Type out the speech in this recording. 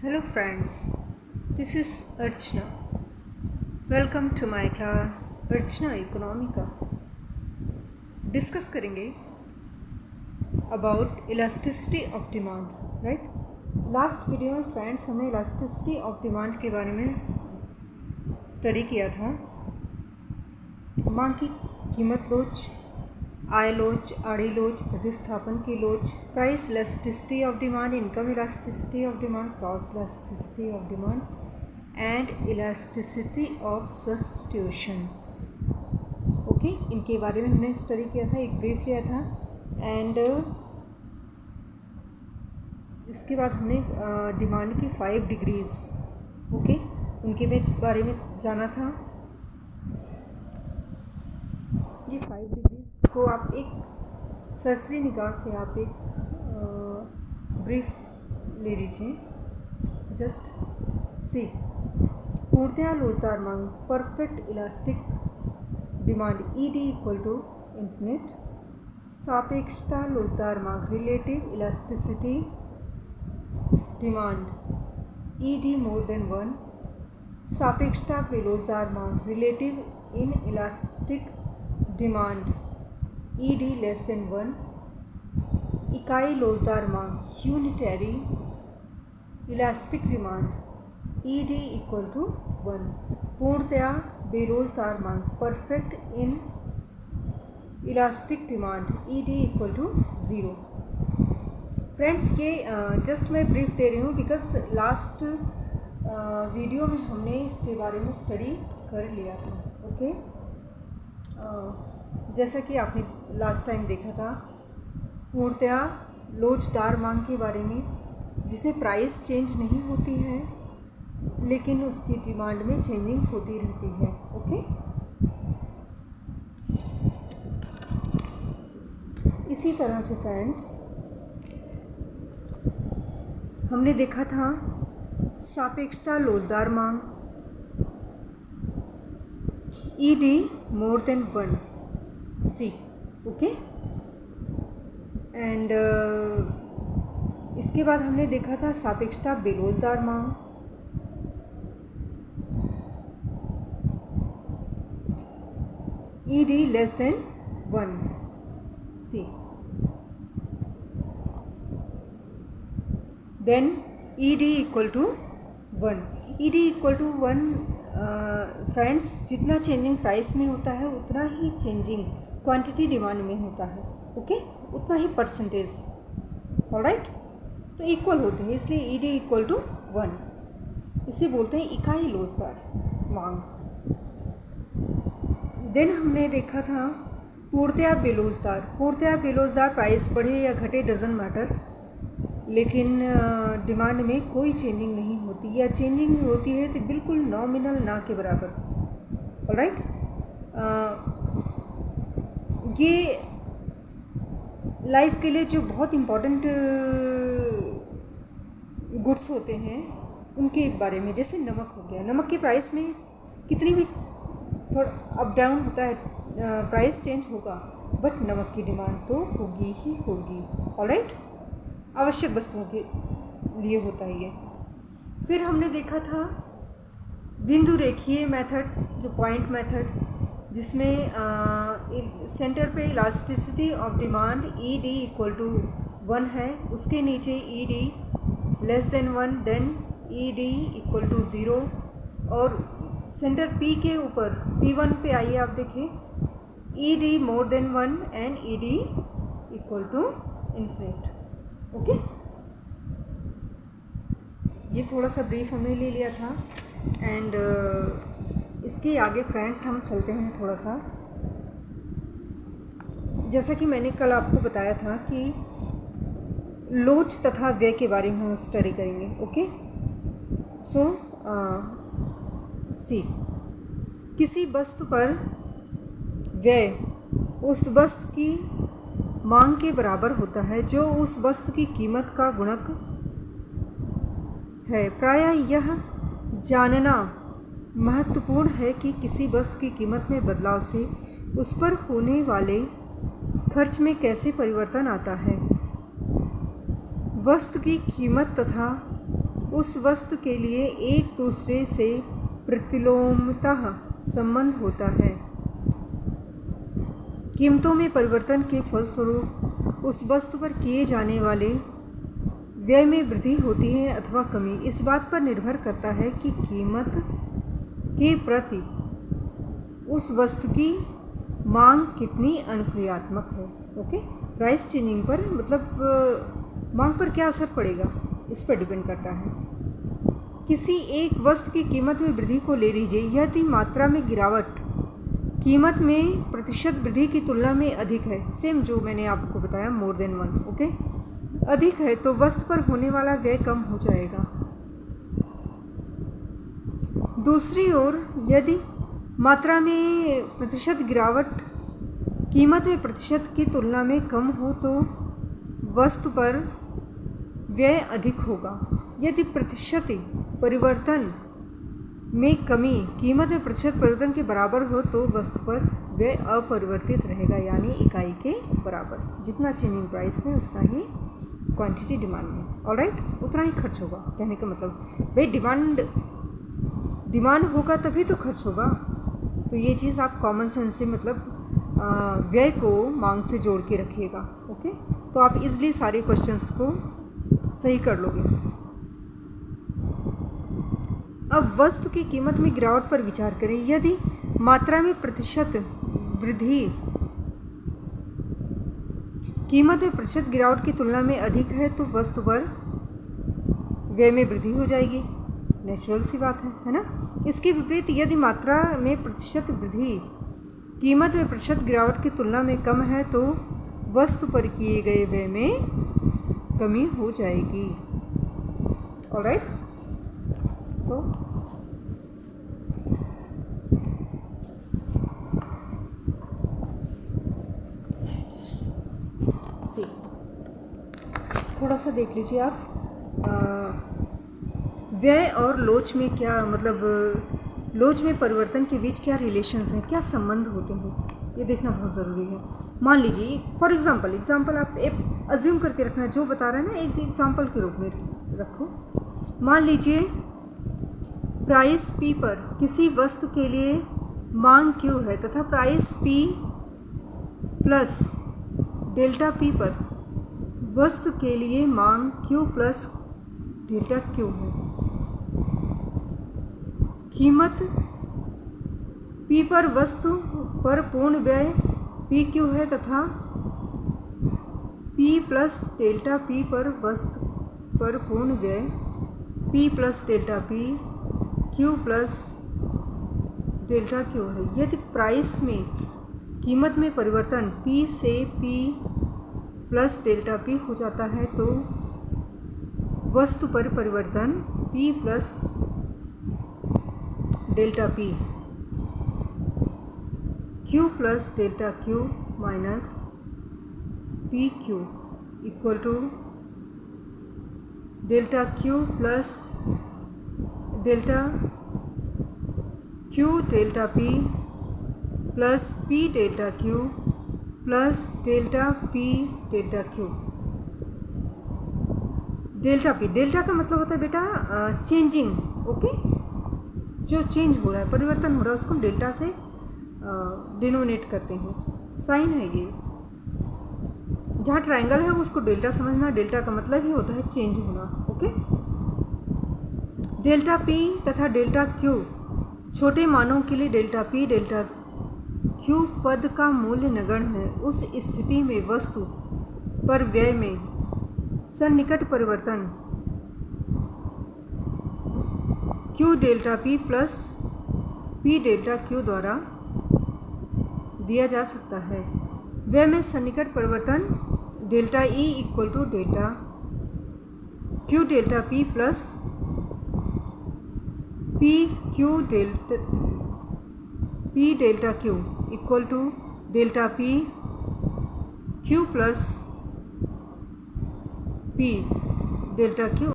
Hello friends, this is Archana. Welcome to my class Archana Economica. Discuss करेंगे about elasticity of demand, right. Last video में friends हमने elasticity of demand के बारे में study किया था। मांग की कीमत लोच, आय लोच, आड़ी लोच, प्रतिस्थापन की लोच, price elasticity of demand, income elasticity of demand, cost elasticity of demand and elasticity of substitution. Okay, इनके बारे में हमने स्टडी किया था, एक ब्रीफ लिया था। एंड इसके बाद हमने डिमांड की 5 डिग्रीज, ओके, उनके बारे में जाना था। ये 5 डिग्रीज को आप एक सरसरी निगाह से आप एक ब्रीफ ले लीजिए। जस्ट सी, पूर्णतया लोचदार मांग, perfect elastic demand ED equal to infinite, सापेक्षता लोचदार मांग, relative elasticity demand ED more than 1, सापेक्षता बेलोचदार मांग, relative inelastic demand ED less than 1, इकाई लोचदार मांग, unitary elastic demand ED equal to 1, पूर्णतया बेरोजगार मांग, perfect inelastic demand ED equal to 0। Friends, ये जस्ट मैं ब्रीफ दे रही हूँ बिकॉज लास्ट वीडियो में हमने इसके बारे में स्टडी कर लिया था। ओके, जैसा कि आपने लास्ट टाइम देखा था, पूर्णतया लोचदार मांग के बारे में, जिसे प्राइस चेंज नहीं होती है लेकिन उसकी डिमांड में चेंजिंग होती रहती है। ओके, इसी तरह से फ्रेंड्स हमने देखा था सापेक्षता लोचदार मांग ED more than 1 C, okay. And इसके बाद हमने देखा था सापेक्षता बेरोजगार मांग ED less than 1 C, then ED equal to 1। ED equal to 1 friends, जितना चेंजिंग प्राइस में होता है उतना ही चेंजिंग क्वांटिटी डिमांड में होता है। ओके, उतना ही परसेंटेज, ऑलराइट, तो इक्वल होते हैं, इसलिए ED इक्वल टू 1, इसे बोलते हैं इकाई लोचदार मांग। देन हमने देखा था पूर्णतया बेलोचदार। पूर्णतया बेलोचदार प्राइस बढ़े या घटे डजंट मैटर, लेकिन डिमांड में कोई चेंजिंग नहीं होती, या चेंजिंग होती है तो बिल्कुल नॉमिनल, ना के बराबर। ऑलराइट, ये लाइफ के लिए जो बहुत इम्पोर्टेंट गुड्स होते हैं उनके बारे में, जैसे नमक हो गया। नमक की प्राइस में कितनी भी थोड़ा अप डाउन होता है, प्राइस चेंज होगा, बट नमक की डिमांड तो होगी ही होगी। ऑलराइट, आवश्यक वस्तुओं के लिए होता है ये। फिर हमने देखा था बिंदु रेखीय मेथड, जो पॉइंट मेथड, जिसमें सेंटर पे elasticity of demand ED equal to 1 है, उसके नीचे ED less than 1, then ED equal to 0, और सेंटर P के ऊपर P1 पे आइए, आप देखिए ED more than 1 and ED equal to infinite. Okay, ये थोड़ा सा ब्रीफ हमने ले लिया था। एंड इसके आगे फ्रेंड्स हम चलते हैं थोड़ा सा। जैसा कि मैंने कल आपको बताया था कि लोच तथा व्यय के बारे में हम स्टडी करेंगे। ओके, सो सी, किसी वस्तु पर व्यय उस वस्तु की मांग के बराबर होता है जो उस वस्तु की कीमत का गुणक है। प्रायः यह जानना महत्वपूर्ण है कि किसी वस्तु की कीमत में बदलाव से उस पर होने वाले खर्च में कैसे परिवर्तन आता है। वस्तु की कीमत तथा उस वस्तु के लिए एक दूसरे से प्रतिलोमतः संबंध होता है। कीमतों में परिवर्तन के फलस्वरूप उस वस्तु पर किए जाने वाले व्यय में वृद्धि होती है अथवा कमी। इस बात पर निर्भर करता है कि कीमत के प्रति उस वस्तु की मांग कितनी अनुक्रियात्मक है। ओके, प्राइस चेंजिंग पर मतलब मांग पर क्या असर पड़ेगा, इस पर डिपेंड करता है। किसी एक वस्तु की कीमत में वृद्धि को ले लीजिए। यदि मात्रा में गिरावट कीमत में प्रतिशत वृद्धि की तुलना में अधिक है, सेम जो मैंने आपको बताया मोर देन 1, ओके, अधिक है तो वस्तु पर होने वाला व्यय कम हो जाएगा। दूसरी ओर यदि मात्रा में प्रतिशत गिरावट कीमत में प्रतिशत की तुलना में कम हो तो वस्तु पर व्यय अधिक होगा। यदि प्रतिशत परिवर्तन में कमी कीमत में प्रतिशत परिवर्तन के बराबर हो तो वस्तु पर व्यय अपरिवर्तित रहेगा, यानी इकाई के बराबर। जितना चेंजिंग प्राइस में उतना ही क्वांटिटी डिमांड में, ऑलराइट, उतना ही खर्च होगा। कहने का मतलब भाई डिमांड होगा तभी तो खर्च होगा। तो ये चीज़ आप कॉमन सेंस से मतलब व्यय को मांग से जोड़ के रखिएगा। ओके, तो आप इजली सारे क्वेश्चंस को सही कर लोगे। अब वस्तु की कीमत में गिरावट पर विचार करें। यदि मात्रा में प्रतिशत वृद्धि कीमत में प्रतिशत गिरावट की तुलना में अधिक है तो वस्तु पर व्यय में वृद्धि हो जाएगी, नेचुरल सी बात है ना। इसके विपरीत यदि मात्रा में प्रतिशत वृद्धि कीमत में प्रतिशत गिरावट की तुलना में कम है तो वस्तु पर किए गए व्यय में कमी हो जाएगी। ऑलराइट, सो सी थोड़ा सा देख लीजिए आप, व्यय और लोच में क्या मतलब लोच में परिवर्तन के बीच क्या रिलेशंस हैं, क्या संबंध होते हैं, ये देखना बहुत ज़रूरी है। मान लीजिए फॉर एग्जांपल आप एक अज्यूम करके रखना, जो बता रहे हैं ना एक एग्जांपल के रूप में रखो। मान लीजिए प्राइस P पर किसी वस्तु के लिए मांग Q है तथा price P plus delta P पर वस्तु के लिए मांग Q प्लस डेल्टा Q है। कीमत P पर वस्तु पर पूर्ण व्यय PQ है तथा P प्लस डेल्टा P पर वस्तु पर पूर्ण व्यय P plus delta P Q plus delta Q है। यदि प्राइस में कीमत में परिवर्तन P से P प्लस डेल्टा P हो जाता है तो वस्तु पर परिवर्तन P plus delta P Q plus delta Q minus PQ equal to delta Q plus delta Q delta P plus P delta Q plus delta P delta Q। Delta P, delta का मतलब होता है बेटा changing, okay, जो change हो रहा है, परिवर्तन हो रहा है, उसको हम डेल्टा से डिनोमिनेट करते हैं। साइन है ये, जहाँ ट्रायंगल है उसको डेल्टा समझना। डेल्टा का मतलब ही होता है चेंज होना। ओके, डेल्टा P तथा डेल्टा Q छोटे मानों के लिए डेल्टा P डेल्टा Q पद का मूल्य नगण्य है। उस स्थिति में वस्तु पर व्यय में सन्निकट परिवर्तन Q delta P plus P delta Q द्वारा दिया जा सकता है। व्यय में सन्निकट परिवर्तन delta E equal to delta Q delta P plus P delta Q equal to delta P Q plus P delta Q।